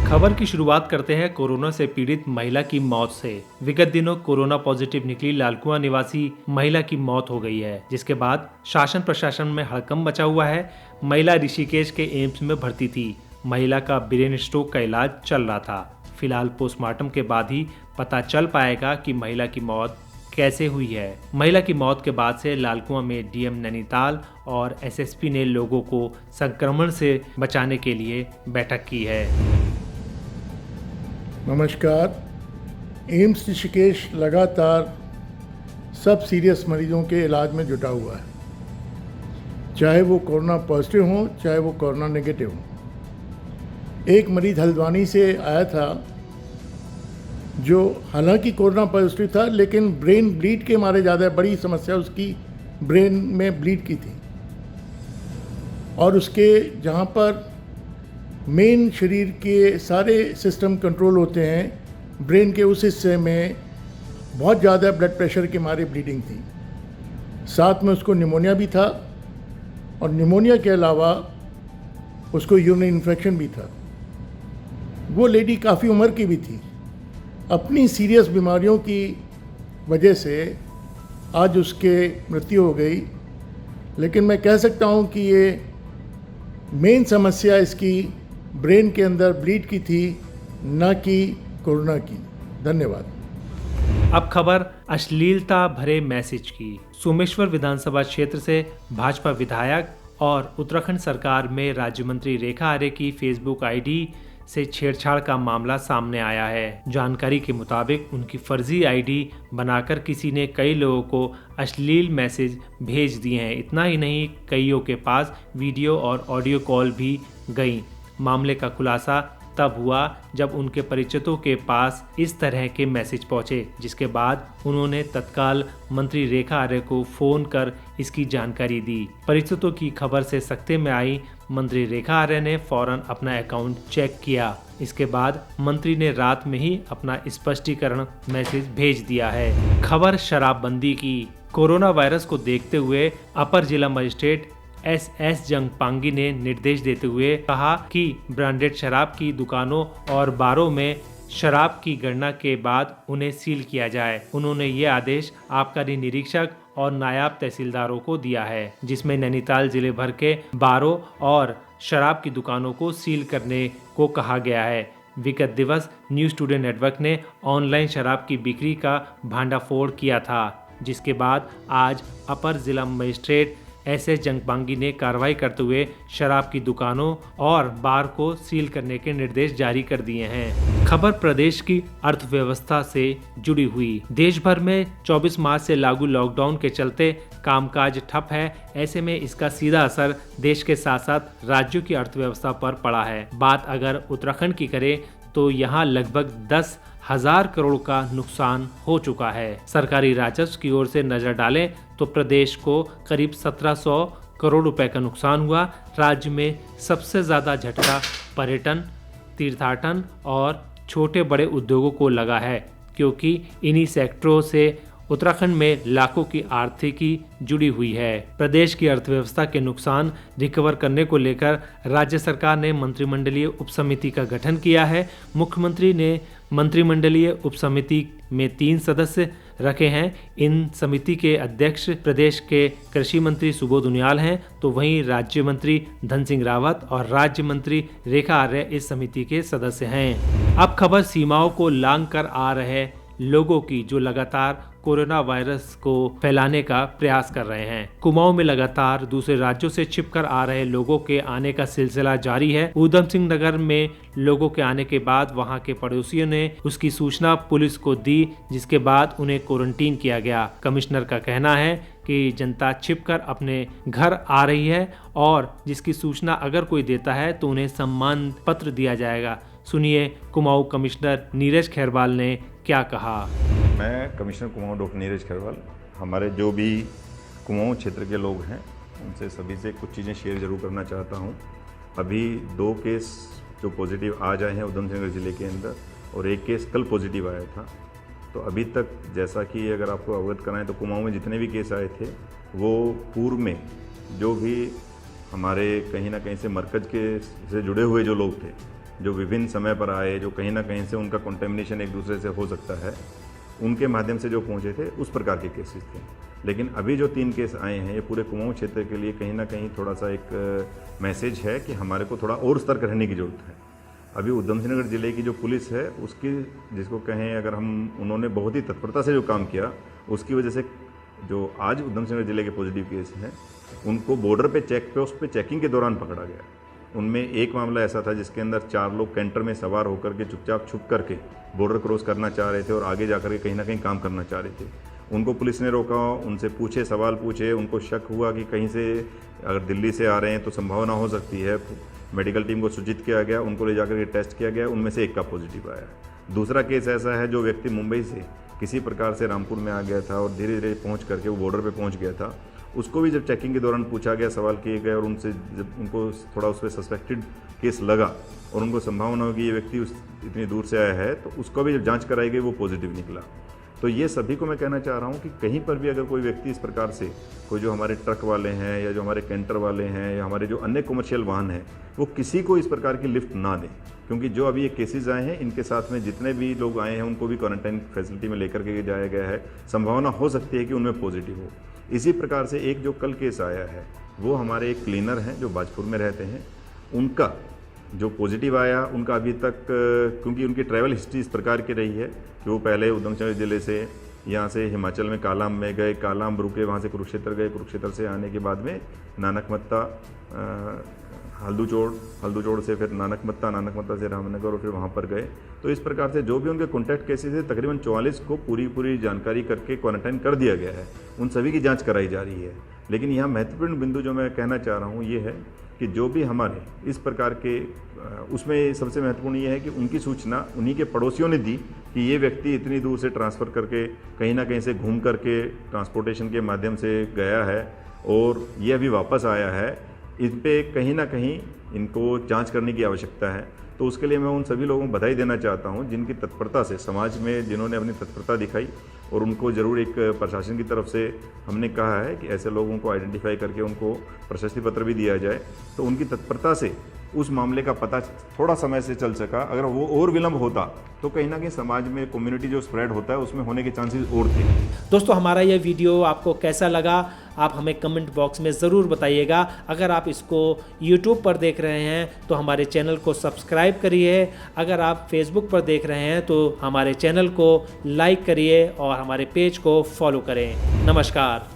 खबर की शुरुआत करते हैं कोरोना से पीड़ित महिला की मौत से। विगत दिनों कोरोना पॉजिटिव निकली लालकुआं निवासी महिला की मौत हो गई है, जिसके बाद शासन प्रशासन में हड़कंप मचा हुआ है। महिला ऋषिकेश के एम्स में भर्ती थी। महिला का ब्रेन स्ट्रोक का इलाज चल रहा था। फिलहाल पोस्टमार्टम के बाद ही पता चल पाएगा कि महिला की मौत कैसे हुई है। महिला की मौत के बाद से लालकुआं में डीएम नैनीताल और एसएसपी ने लोगों को संक्रमण से बचाने के लिए बैठक की है। नमस्कार। एम्स ऋषिकेश लगातार सब सीरियस मरीजों के इलाज में जुटा हुआ है, चाहे वो कोरोना पॉजिटिव हो चाहे वो कोरोना नेगेटिव हो। एक मरीज हल्द्वानी से आया था जो हालांकि कोरोना पॉजिटिव था, लेकिन ब्रेन ब्लीड के मारे ज़्यादा बड़ी समस्या उसकी ब्रेन में ब्लीड की थी और उसके जहाँ पर मेन शरीर के सारे सिस्टम कंट्रोल होते हैं, ब्रेन के उस हिस्से में बहुत ज़्यादा ब्लड प्रेशर के मारे ब्लीडिंग थी। साथ में उसको निमोनिया भी था और निमोनिया के अलावा उसको यूरिनरी इन्फेक्शन भी था। वो लेडी काफ़ी उम्र की भी थी। अपनी सीरियस बीमारियों की वजह से आज उसके मृत्यु हो गई, लेकिन मैं कह सकता हूँ कि ये मेन समस्या इसकी ब्रेन के अंदर ब्लीड की थी, न कि कोरोना की। धन्यवाद। अब खबर अश्लीलता भरे मैसेज की। सोमेश्वर विधानसभा क्षेत्र से भाजपा विधायक और उत्तराखंड सरकार में राज्य मंत्री रेखा आर्य की फेसबुक आईडी से छेड़छाड़ का मामला सामने आया है। जानकारी के मुताबिक उनकी फर्जी आईडी बनाकर किसी ने कई लोगों को अश्लील मैसेज भेज दिए हैं। इतना ही नहीं, कईयों के पास वीडियो और ऑडियो कॉल भी गई। मामले का खुलासा तब हुआ जब उनके परिचितों के पास इस तरह के मैसेज पहुंचे, जिसके बाद उन्होंने तत्काल मंत्री रेखा आर्य को फोन कर इसकी जानकारी दी। परिचितों की खबर से सख्ते में आई मंत्री रेखा आर्य ने फौरन अपना अकाउंट चेक किया। इसके बाद मंत्री ने रात में ही अपना स्पष्टीकरण मैसेज भेज दिया है। खबर शराबबंदी की। कोरोना वायरस को देखते हुए अपर जिला मजिस्ट्रेट एस जंगपांगी ने निर्देश देते हुए कहा कि ब्रांडेड शराब की दुकानों और बारों में शराब की गणना के बाद उन्हें सील किया जाए। उन्होंने ये आदेश आबकारी निरीक्षक और नायब तहसीलदारों को दिया है, जिसमें नैनीताल जिले भर के बारों और शराब की दुकानों को सील करने को कहा गया है। विगत दिवस न्यूज़ टुडे नेटवर्क ने ऑनलाइन शराब की बिक्री का भांडाफोड़ किया था, जिसके बाद आज अपर जिला मजिस्ट्रेट एस जंगपांगी ने कार्रवाई करते हुए शराब की दुकानों और बार को सील करने के निर्देश जारी कर दिए हैं। खबर प्रदेश की अर्थव्यवस्था से जुड़ी हुई। देश भर में 24 मार्च से लागू लॉकडाउन के चलते कामकाज ठप है। ऐसे में इसका सीधा असर देश के साथ साथ राज्यों की अर्थव्यवस्था पर पड़ा है। बात अगर उत्तराखंड की करें तो यहाँ लगभग 10,000 करोड़ का नुकसान हो चुका है। सरकारी राजस्व की ओर से नजर डालें तो प्रदेश को करीब 1700 करोड़ रुपए का नुकसान हुआ। राज्य में सबसे ज़्यादा झटका पर्यटन, तीर्थाटन और छोटे बड़े उद्योगों को लगा है, क्योंकि इन्हीं सेक्टरों से उत्तराखंड में लाखों की आर्थिकी जुड़ी हुई है। प्रदेश की अर्थव्यवस्था के नुकसान रिकवर करने को लेकर राज्य सरकार ने मंत्रिमंडलीय उपसमिति का गठन किया है। मुख्यमंत्री ने मंत्रिमंडलीय उपसमिति में 3 सदस्य रखे हैं। इन समिति के अध्यक्ष प्रदेश के कृषि मंत्री सुबोध उनियाल हैं, तो वहीं राज्य मंत्री धन सिंह रावत और राज्य मंत्री रेखा आर्य इस समिति के सदस्य हैं। अब खबर सीमाओं को लांघ कर आ रहे लोगों की, जो लगातार कोरोना वायरस को फैलाने का प्रयास कर रहे हैं। कुमाऊं में लगातार दूसरे राज्यों से छिपकर आ रहे लोगों के आने का सिलसिला जारी है। ऊधम सिंह नगर में लोगों के आने के बाद वहां के पड़ोसियों ने उसकी सूचना पुलिस को दी, जिसके बाद उन्हें क्वारंटीन किया गया। कमिश्नर का कहना है कि जनता छिपकर अपने घर आ रही है और जिसकी सूचना अगर कोई देता है तो उन्हें सम्मान पत्र दिया जाएगा। सुनिए कुमाऊं कमिश्नर नीरज खैरवाल ने क्या कहा। मैं कमिश्नर कुमाऊं डॉक्टर नीरज खैरवाल, हमारे जो भी कुमाऊं क्षेत्र के लोग हैं उनसे सभी से कुछ चीज़ें शेयर जरूर करना चाहता हूं। अभी 2 केस जो पॉजिटिव आज आए हैं उधम सिंह नगर ज़िले के अंदर और 1 केस कल पॉजिटिव आया था। तो अभी तक जैसा कि अगर आपको अवगत कराएं तो कुमाऊं में जितने भी केस आए थे वो पूर्व में जो भी हमारे कहीं ना कहीं से मरकज़ के से जुड़े हुए जो लोग थे जो विभिन्न समय पर आए, जो कहीं ना कहीं से उनका कंटेमिनेशन एक दूसरे से हो सकता है, उनके माध्यम से जो पहुँचे थे उस प्रकार के केसेस थे। लेकिन अभी जो 3 केस आए हैं ये पूरे कुमाऊं क्षेत्र के लिए कहीं ना कहीं थोड़ा सा एक मैसेज है कि हमारे को थोड़ा और सतर्क रहने की ज़रूरत है। अभी उधम सिंह नगर ज़िले की जो पुलिस है उसकी, जिसको कहें अगर हम, उन्होंने बहुत ही तत्परता से जो काम किया, उसकी वजह से जो आज उधम सिंह नगर ज़िले के पॉजिटिव केस हैं उनको बॉर्डर पे चेक पोस्ट पे चेकिंग के दौरान पकड़ा गया। उनमें एक मामला ऐसा था जिसके अंदर 4 लोग कैंटर में सवार होकर के चुपचाप छुप करके बॉर्डर क्रॉस करना चाह रहे थे और आगे जाकर के कहीं ना कहीं काम करना चाह रहे थे। उनको पुलिस ने रोका, उनसे पूछे, सवाल पूछे, उनको शक हुआ कि कहीं से अगर दिल्ली से आ रहे हैं तो संभावना हो सकती है। मेडिकल टीम को सूचित किया गया, उनको ले जाकर के टेस्ट किया गया, उनमें से एक का पॉजिटिव आया। दूसरा केस ऐसा है जो व्यक्ति मुंबई से किसी प्रकार से रामपुर में आ गया था और धीरे धीरे पहुँच करके वो बॉर्डर पर पहुँच गया था। उसको भी जब चेकिंग के दौरान पूछा गया, सवाल किए गए और उनसे जब उनको थोड़ा उस पर सस्पेक्टेड केस लगा और उनको संभावना होगी ये व्यक्ति इतनी दूर से आया है, तो उसको भी जब जांच कराई गई वो पॉजिटिव निकला। तो ये सभी को मैं कहना चाह रहा हूँ कि कहीं पर भी अगर कोई व्यक्ति इस प्रकार से, कोई जो हमारे ट्रक वाले हैं या जो हमारे कैंटर वाले हैं या हमारे जो अन्य कमर्शियल वाहन हैं, वो किसी को इस प्रकार की लिफ्ट ना दें। क्योंकि जो अभी ये केसेस आए हैं इनके साथ में जितने भी लोग आए हैं उनको भी क्वारंटाइन फैसिलिटी में लेकर के जाया गया है। संभावना हो सकती है कि उनमें पॉजिटिव हो। इसी प्रकार से एक जो कल केस आया है वो हमारे एक क्लीनर हैं जो बाजपुर में रहते हैं, उनका जो पॉजिटिव आया, उनका अभी तक, क्योंकि उनकी ट्रैवल हिस्ट्री इस प्रकार की रही है कि वो पहले उधम सिंह ज़िले से यहाँ से हिमाचल में कालाम में गए, कालाम रुके, वहाँ से कुरुक्षेत्र गए, कुरुक्षेत्र से आने के बाद में नानकमत्ता, हल्दूचोड़ से फिर नानकमत्ता से रामनगर और फिर वहाँ पर गए। तो इस प्रकार से जो भी उनके कॉन्टैक्ट केसेस है तकरीबन 44 को पूरी जानकारी करके क्वारंटाइन कर दिया गया है। उन सभी की जांच कराई जा रही है। लेकिन यहाँ महत्वपूर्ण बिंदु जो मैं कहना चाह रहा हूँ ये है कि जो भी हमारे इस प्रकार के, उसमें सबसे महत्वपूर्ण ये है कि उनकी सूचना उन्हीं के पड़ोसियों ने दी कि ये व्यक्ति इतनी दूर से ट्रांसफ़र करके कहीं ना कहीं से घूम करके ट्रांसपोर्टेशन के माध्यम से गया है और ये अभी वापस आया है। इन पे कहीं ना कहीं इनको जांच करने की आवश्यकता है। तो उसके लिए मैं उन सभी लोगों को बधाई देना चाहता हूं जिनकी तत्परता से समाज में, जिन्होंने अपनी तत्परता दिखाई, और उनको ज़रूर एक प्रशासन की तरफ से हमने कहा है कि ऐसे लोगों को आइडेंटिफाई करके उनको प्रशस्ति पत्र भी दिया जाए। तो उनकी तत्परता से उस मामले का पता थोड़ा समय से चल सका। अगर वो और विलंब होता तो कहीं ना कहीं समाज में कम्युनिटी जो स्प्रेड होता है उसमें होने के चांसेस और थे। दोस्तों, हमारा यह वीडियो आपको कैसा लगा आप हमें कमेंट बॉक्स में ज़रूर बताइएगा। अगर आप इसको YouTube पर देख रहे हैं तो हमारे चैनल को सब्सक्राइब करिए। अगर आप Facebook पर देख रहे हैं तो हमारे चैनल को लाइक करिए और हमारे पेज को फॉलो करें। नमस्कार।